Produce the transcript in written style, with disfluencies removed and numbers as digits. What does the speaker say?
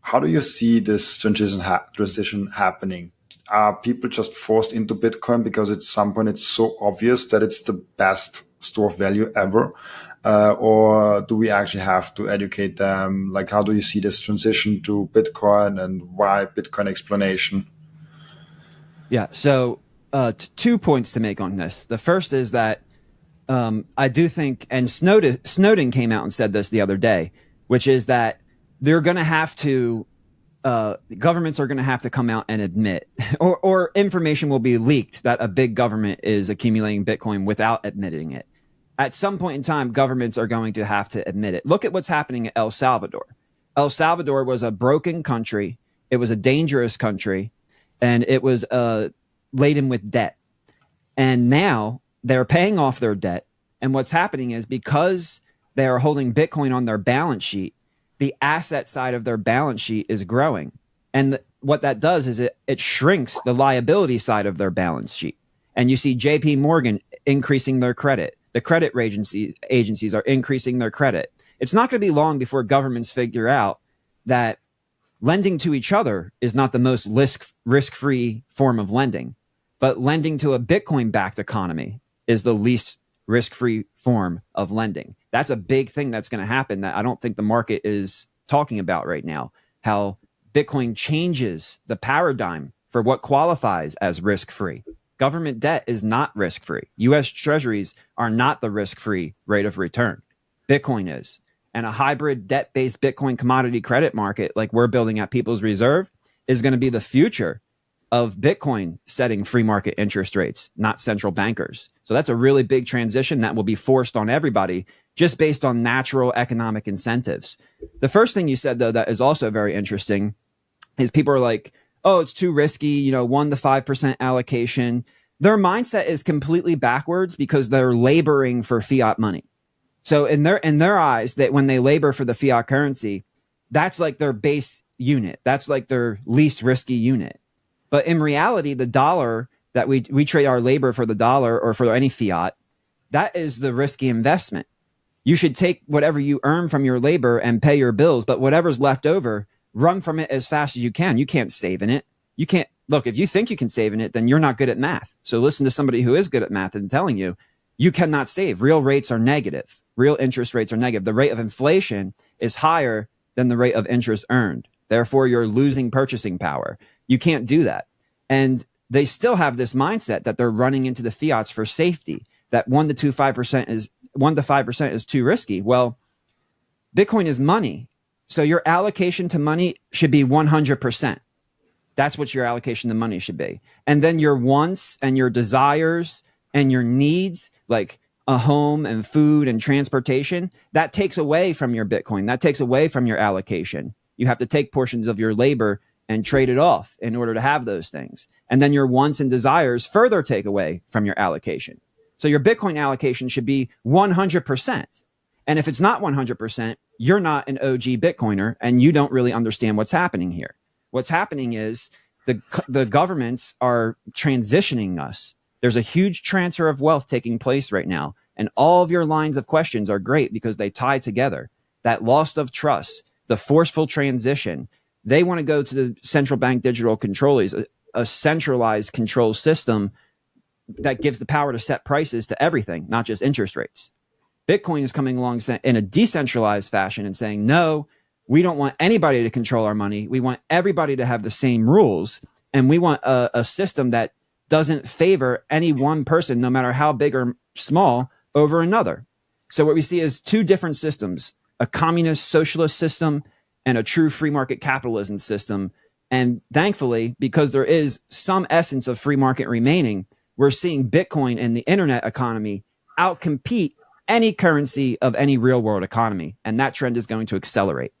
how do you see this transition happening? Are people just forced into Bitcoin because at some point it's so obvious that it's the best store of value ever? Or do we actually have to educate them? Like, how do you see this transition to Bitcoin, and why Bitcoin explanation? Yeah. So 2 points to make on this. The first is that I do think, and Snowden came out and said this the other day, which is that they're going to have to, governments are going to have to come out and admit, or information will be leaked that a big government is accumulating Bitcoin without admitting it. At some point in time, governments are going to have to admit it. Look at what's happening at El Salvador. El Salvador was a broken country. It was a dangerous country, and it was laden with debt. And now they're paying off their debt. And what's happening is, because they are holding Bitcoin on their balance sheet, the asset side of their balance sheet is growing. And what that does is it shrinks the liability side of their balance sheet. And you see JP Morgan increasing their credit. The credit agencies are increasing their credit. It's not going to be long before governments figure out that lending to each other is not the most risk-free form of lending, but lending to a Bitcoin-backed economy is the least risk-free form of lending. That's a big thing that's going to happen that I don't think the market is talking about right now, how Bitcoin changes the paradigm for what qualifies as risk-free. Government debt is not risk-free. U.S. treasuries are not the risk-free rate of return. Bitcoin is. And a hybrid debt-based Bitcoin commodity credit market like we're building at People's Reserve is going to be the future of Bitcoin setting free market interest rates, not central bankers. So that's a really big transition that will be forced on everybody just based on natural economic incentives. The first thing you said, though, that is also very interesting is people are like, oh, it's too risky, 1 to 5% allocation. Their mindset is completely backwards because they're laboring for fiat money. So in their eyes, that when they labor for the fiat currency, that's like their base unit. That's like their least risky unit. But in reality, the dollar that we trade our labor for, the dollar or for any fiat, that is the risky investment. You should take whatever you earn from your labor and pay your bills, but whatever's left over, run from it as fast as you can. You can't save in it. You can't look, if you think you can save in it, then you're not good at math. So listen to somebody who is good at math and telling you, you cannot save. Real rates are negative. Real interest rates are negative. The rate of inflation is higher than the rate of interest earned. Therefore, you're losing purchasing power. You can't do that. And they still have this mindset that they're running into the fiats for safety, that 1 to 5% is too risky. Well, Bitcoin is money. So your allocation to money should be 100%. That's what your allocation to money should be. And then your wants and your desires and your needs, like a home and food and transportation, that takes away from your Bitcoin. That takes away from your allocation. You have to take portions of your labor and trade it off in order to have those things. And then your wants and desires further take away from your allocation. So your Bitcoin allocation should be 100%. And if it's not 100%, you're not an OG Bitcoiner and you don't really understand what's happening here. What's happening is the governments are transitioning us. There's a huge transfer of wealth taking place right now. And all of your lines of questions are great because they tie together. That loss of trust, the forceful transition. They want to go to the central bank digital controllers, a centralized control system that gives the power to set prices to everything, not just interest rates. Bitcoin is coming along in a decentralized fashion and saying, no, we don't want anybody to control our money. We want everybody to have the same rules. And we want a system that doesn't favor any one person, no matter how big or small, over another. So what we see is two different systems, a communist socialist system and a true free market capitalism system. And thankfully, because there is some essence of free market remaining, we're seeing Bitcoin and the internet economy outcompete any currency of any real world economy. And that trend is going to accelerate.